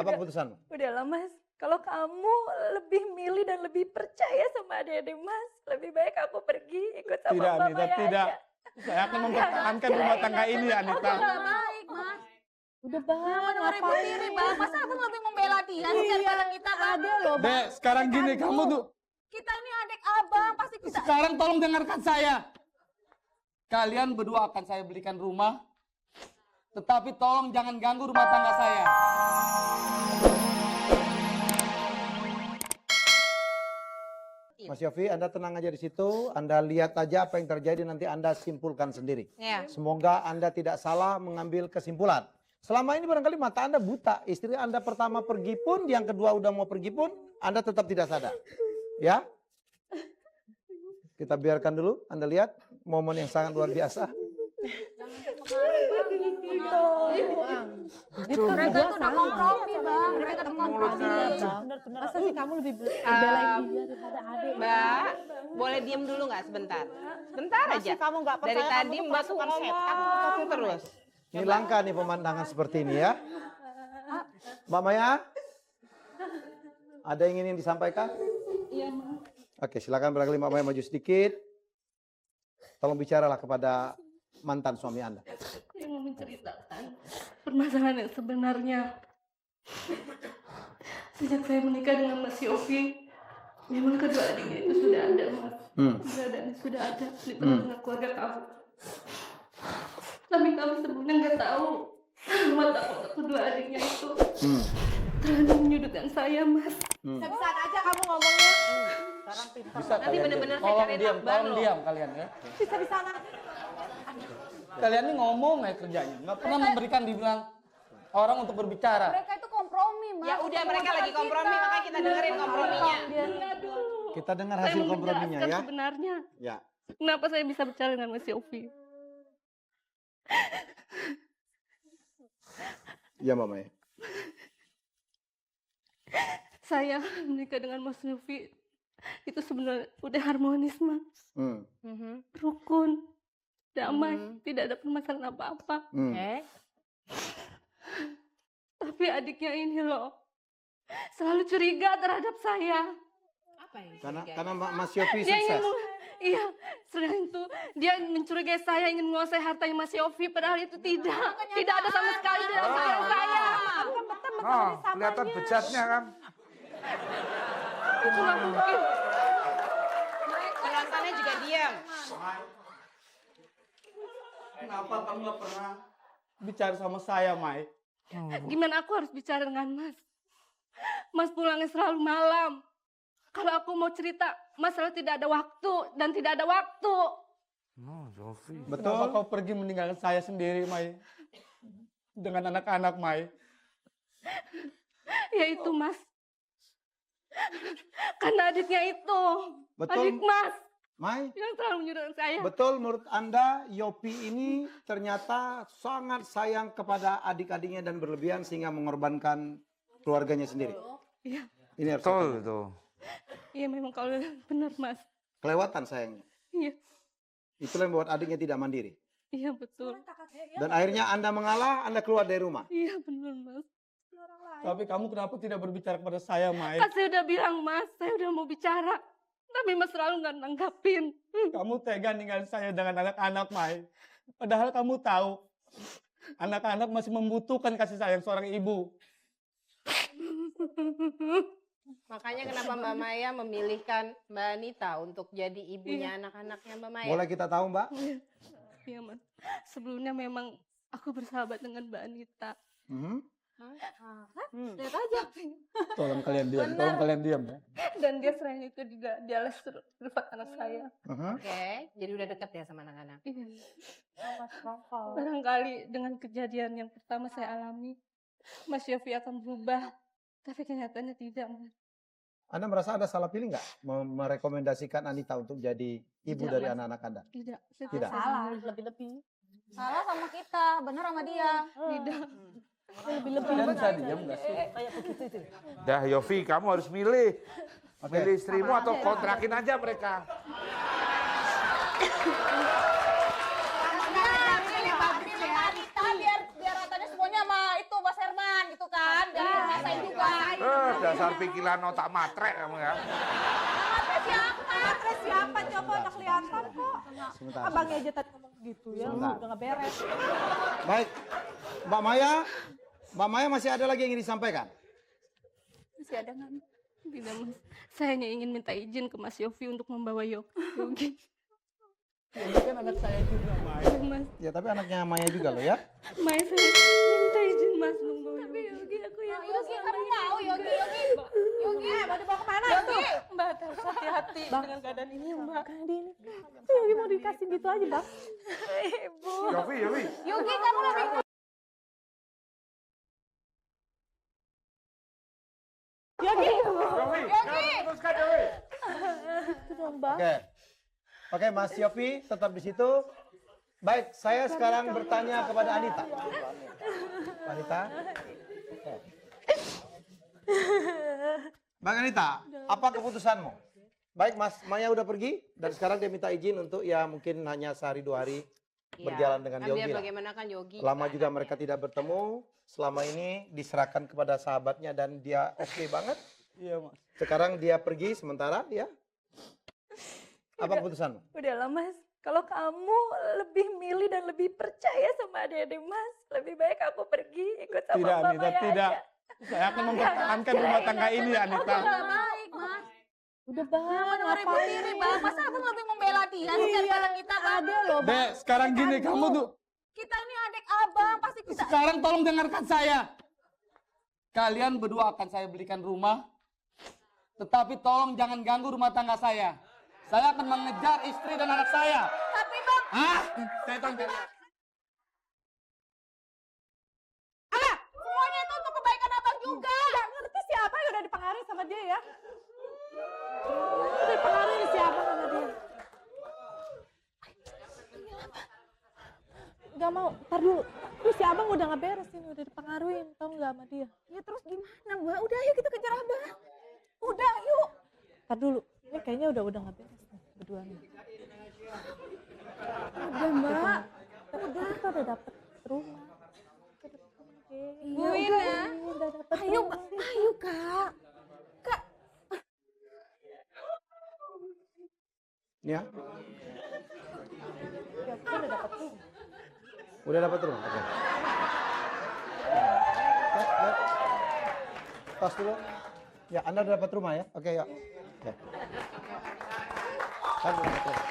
Apa keputusanmu? Udahlah Mas, kalau kamu lebih milih dan lebih percaya sama adik-adik Mas, lebih baik aku pergi ikut sama Tidak, Mbak Anita, Maya tidak. aja. Saya akan mempertahankan rumah tangga ini, Anita. Nggak baik, Mas. Udah bang, Kenapa ibu tiri, Bang? Masa abang lebih membela dia sih daripada kita, Bang? ada loh bang. Dek, sekarang gini, kamu tuh... Kita ini adik abang, pasti kita... Sekarang tolong dengarkan saya. Kalian berdua akan saya belikan rumah. Tetapi tolong jangan ganggu rumah tangga saya. Mas Yofi, Anda tenang aja di situ. Anda lihat aja apa yang terjadi, nanti Anda simpulkan sendiri. Ya. Semoga Anda tidak salah mengambil kesimpulan. Selama ini barangkali mata Anda buta. Istri Anda pertama pergi pun, yang kedua udah mau pergi pun, Anda tetap tidak sadar. Ya? Kita biarkan dulu, Anda lihat momen yang sangat luar biasa. Mereka tuh udah kompromi, Bang. Mereka udah kompromi. Benar-benar. Masa sih kamu lebih belain dia daripada adik? Mbak, boleh diem dulu nggak sebentar? Sebentar aja. Masih kamu nggak percaya Dari kamu tadi tuh Mbak tuh pasukan setan. ngomong terus. Ini langka nih pemandangan seperti ini ya. Mbak Maya, ada yang ingin disampaikan? Iya Mas. Oke, silakan barangkali Mbak Maya maju sedikit. Tolong bicaralah kepada mantan suami Anda. Saya mau menceritakan permasalahan yang sebenarnya. Sejak saya menikah dengan Mas Yofi, memang kedua adiknya itu sudah ada Mas. Keberadaannya sudah ada di tengah keluarga kamu. Tapi kamu sebelumnya nggak tahu mata kedua adiknya itu terlalu menyudutkan saya Mas. Bisa aja kamu ngomongnya. Sekarang pintar. Bisa Nanti kalian bener-bener diam. saya Tolong cari diam, takbar tolong loh. diam kalian ya. Bisa di sana. Kalian ini ngomong ya kerjanya. Nggak pernah memberikan dibilang orang untuk berbicara. Mereka itu kompromi, Mas. Ya udah mereka lagi kompromi, makanya kita dengerin komprominya. Kita dengar Saya hasil mau komprominya menjelaskan ya. sebenarnya Ya. kenapa saya bisa bicara dengan Mas Yofi. Ya Mbak Maya. Saya menikah dengan Mas Yofi itu sebenarnya udah harmonis Mas, rukun, damai, tidak ada permasalahan apa-apa. Tapi adiknya ini loh selalu curiga terhadap saya. Apa yang Karena Mas Yofi Dia ingin sukses. iya, selain itu dia mencurigai saya ingin menguasai hartanya Mas Yofi, padahal itu tidak ada sama sekali dalam pikiran saya. Oh, kelihatan bejatnya kan. Itu nggak mungkin. penontonnya juga diam. Kenapa kamu nggak pernah bicara sama saya, Mai? Gimana aku harus bicara dengan Mas? Mas pulangnya selalu malam. Kalau aku mau cerita, Mas selalu tidak ada waktu dan tidak ada waktu. Oh, Yofi. Kenapa kau pergi meninggalkan saya sendiri, Mai? Dengan anak-anak, Mai. Ya itu Mas. Karena adiknya itu. Betul. Adik Mas Mai, yang selalu menyudutkan saya. betul menurut Anda Yopi ini ternyata sangat sayang kepada adik-adiknya dan berlebihan sehingga mengorbankan keluarganya sendiri. Iya. Ini harus Betul saya itu. Iya memang kalau benar Mas. kelewatan sayangnya. Iya. Itulah yang membuat adiknya tidak mandiri. Iya betul. Dan akhirnya Anda mengalah, Anda keluar dari rumah. Iya benar Mas. Tapi kamu kenapa tidak berbicara kepada saya, Mai? Kan saya udah bilang Mas, saya udah mau bicara. Tapi Mas selalu nggak nanggapin. Kamu tega ninggalin saya dengan anak-anak, Mai. Padahal kamu tahu, anak-anak masih membutuhkan kasih sayang seorang ibu. Makanya kenapa Mbak Maya memilihkan Mbak Anita untuk jadi ibunya anak-anaknya Mbak Maya? Boleh kita tahu, Mbak? Iya Mas. Sebelumnya memang aku bersahabat dengan Mbak Anita. Lihat aja. Tolong kalian diam ya. Dan dia selain itu juga dia privat anak saya. Oke, jadi udah deket ya sama anak-anak. Iya. Barangkali dengan kejadian yang pertama saya alami, Mas Yofi akan berubah. Tapi kenyataannya tidak, Mas. Anda merasa ada salah pilih nggak merekomendasikan Anita untuk jadi ibu Tidak, dari Mas. anak-anak Anda? Tidak. Tidak. Salah, lebih-lebih. Salah sama kita, bener sama dia. Tidak. Kalian bisa diam nggak sih? Dah Yofi, kamu harus milih. Oke. Milih istrimu atau kontrakin aja mereka. Pilih Anita biar ratanya semuanya sama itu Mas Herman gitu kan. Biar ngerasain Dasar pikiran otak matrek kamu ya. Matre siapa? Coba udah kelihatan kok. Sebentar. Abangnya aja tadi ngomong gitu ya. Sebentar. Udah nggak beres. Baik, Mbak Maya masih ada lagi yang ingin disampaikan? Masih ada nggak? Tidak mas, saya hanya ingin minta izin ke Mas Yofi untuk membawa Yogi. Ini kan anak saya juga, Mai. Ya, mas, Ya tapi anaknya Maya juga loh ya. Mai saya minta izin mas membawa Yogi. Tapi Yogi aku yang Yogi, kamu mau Yogi? Yogi, mau dibawa kemana itu? Mbak harus hati-hati dengan keadaan ini Mbak. Yogi mau dikasih gitu aja, Bang. Ibu. Yofi. Yogi, kamu lebih Yogi. Teruskan Yofi. Itu dong, Bang. Oke, Mas Yofi tetap di situ. Baik, saya sekarang bertanya kepada Anita. Anita. Bang Anita, apa keputusanmu? Baik, Mas Maya udah pergi dan sekarang dia minta izin untuk ya mungkin hanya sehari 2 hari berjalan dengan Kan Yogi. biar lah. bagaimana kan Yogi. Lama juga mereka tidak bertemu. Selama ini diserahkan kepada sahabatnya dan dia oke banget. Iya, Mas. Sekarang dia pergi sementara ya. Apa keputusanmu? Udahlah mas, kalau kamu lebih milih dan lebih percaya sama adik-adik mas, lebih baik aku pergi ikut sama Tidak, Mbak Anita, Maya tidak. aja. Saya akan mempertahankan rumah tangga ini, Anita. nggak baik, Mas. Udah, Bang. Kenapa ribut diri, Bang? Masa abang lebih membela dia daripada kita, Bang? Ada loh, Bang. Dek, sekarang gini, kamu tuh. Kita ini adik abang, pasti kita... Sekarang tolong dengarkan saya. Kalian berdua akan saya belikan rumah. Tetapi tolong jangan ganggu rumah tangga saya. Saya akan mengejar istri dan anak saya. Tapi, Bang... Hah? Saya tangkap. Semuanya itu untuk kebaikan abang juga. Nggak ngerti siapa yang udah dipengaruhi sama dia ya. Udah dipengaruhi siapa sama dia. Gak mau, ntar dulu. Terus si abang udah gak beres ini, udah dipengaruhin, tau gak sama dia. Ya terus gimana, Mbak? Udah, ayo kita kejar abang. Udah, yuk. Ntar dulu, ini kayaknya udah gak beres nih, berdua nih. Udah, Mbak. Udah. Kita udah dapet rumah. Bu Wina. Udah dapet Ayo, rumah. Mbak. Ayo, Kak. Kak. Ya, Ya, kita udah dapet rumah. udah dapat rumah. Oke. Lihat. Tos dulu. Ya, Anda udah dapat rumah ya? Oke, yuk. Oke. Kan udah dapat rumah.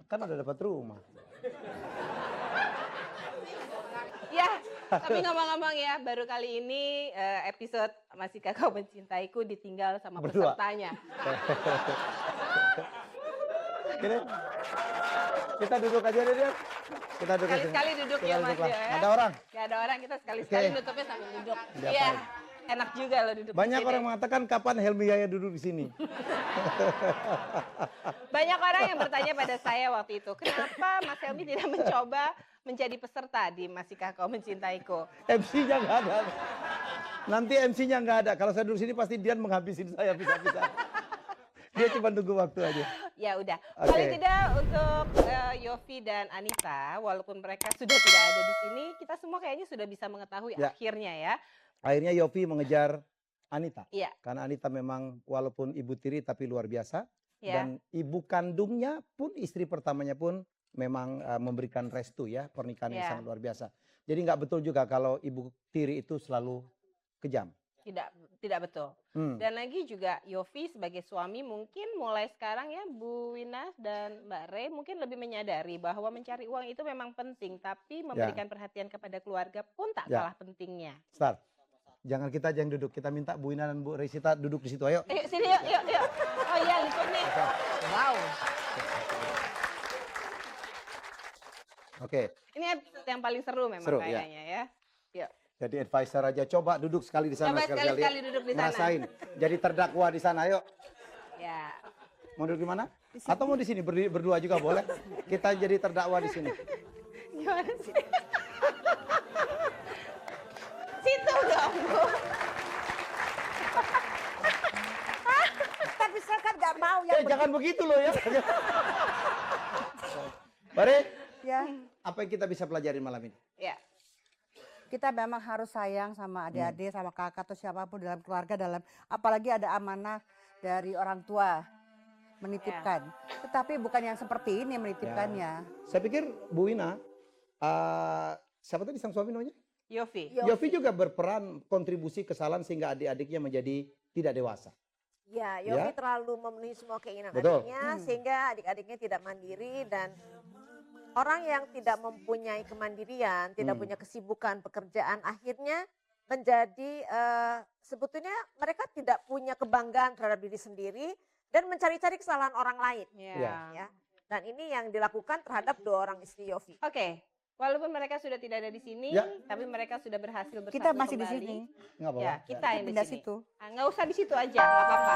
Kan udah dapat rumah. Ya, tapi ngomong-ngomong ya, baru kali ini episode Masihkah Kau Mencintaiku ditinggal sama Berdua. pesertanya. Gini. Kita duduk aja deh, dia. Kita duduk aja. Sekali-sekali duduk Kita ya Mas lah. Dio ya. Ada orang. Gak ada orang, kita sekali-sekali Oke. nutupnya sambil duduk. Diapain? Iya, enak juga loh duduk di Banyak sini. orang mengatakan kapan Helmi Yahya duduk di sini. Banyak orang yang bertanya pada saya waktu itu, kenapa Mas Helmi tidak mencoba menjadi peserta di Masihkah Kau Mencintaiku? MC-nya nggak ada. Nanti MC-nya nggak ada. Kalau saya duduk sini pasti Dian menghabisin saya bisa-bisa. Dia cuma tunggu waktu aja. Ya udah, Oke. paling tidak untuk Yofi dan Anita, walaupun mereka sudah tidak ada di sini, kita semua kayaknya sudah bisa mengetahui Ya. akhirnya ya. Akhirnya Yofi mengejar Anita. Iya. Karena Anita memang walaupun ibu tiri tapi luar biasa. Ya. Dan ibu kandungnya pun, istri pertamanya pun memang memberikan restu ya. Pernikahan yang Ya. sangat luar biasa. Jadi nggak betul juga kalau ibu tiri itu selalu kejam. Tidak betul. Dan lagi juga Yofi sebagai suami mungkin mulai sekarang ya Bu Wina dan Mbak Rey mungkin lebih menyadari bahwa mencari uang itu memang penting. Tapi memberikan perhatian kepada keluarga pun tak Ya. kalah pentingnya. Start. Jangan kita aja yang duduk. Kita minta Bu Wina dan Bu Resita duduk di situ. Ayo. Ayo sini yuk, yuk, yuk. Oh iya lihat nih. Wow. Oke. Ini episode yang paling seru memang Seru, ya. kayaknya ya. Yuk. Jadi advisor aja. Coba duduk sekali di sana. Coba sekali-sekali duduk di sana. Ngerasain. Jadi terdakwa di sana. Ayo. Ya. Mau duduk di mana? Atau mau di sini berdua juga boleh. Kita jadi terdakwa di sini. Gimana sih? Situ dong, Bu. Tapi saya kan gak mau ya. Jangan begitu loh ya. Bare, Ya. apa yang kita bisa pelajari malam ini? Ya. kita memang harus sayang sama adik-adik, sama kakak atau siapapun dalam keluarga, apalagi ada amanah dari orang tua menitipkan. Tetapi bukan yang seperti ini menitipkannya. Saya pikir Bu Wina, siapa tadi sang suami namanya? Yofi. Yofi juga berperan kontribusi kesalahan sehingga adik-adiknya menjadi tidak dewasa. Ya, Yofi terlalu memenuhi semua keinginan Betul. adiknya sehingga adik-adiknya tidak mandiri, dan orang yang tidak mempunyai kemandirian, tidak punya kesibukan pekerjaan, akhirnya menjadi sebetulnya mereka tidak punya kebanggaan terhadap diri sendiri dan mencari-cari kesalahan orang lain. Ya. Dan ini yang dilakukan terhadap 2 orang istri Yofi. Oke. Walaupun mereka sudah tidak ada di sini, tapi mereka sudah berhasil bersatu Kita masih kembali. di sini. Nggak apa-apa. Ya, kita yang di Pindah sini. situ. Nggak usah di situ aja, nggak apa-apa.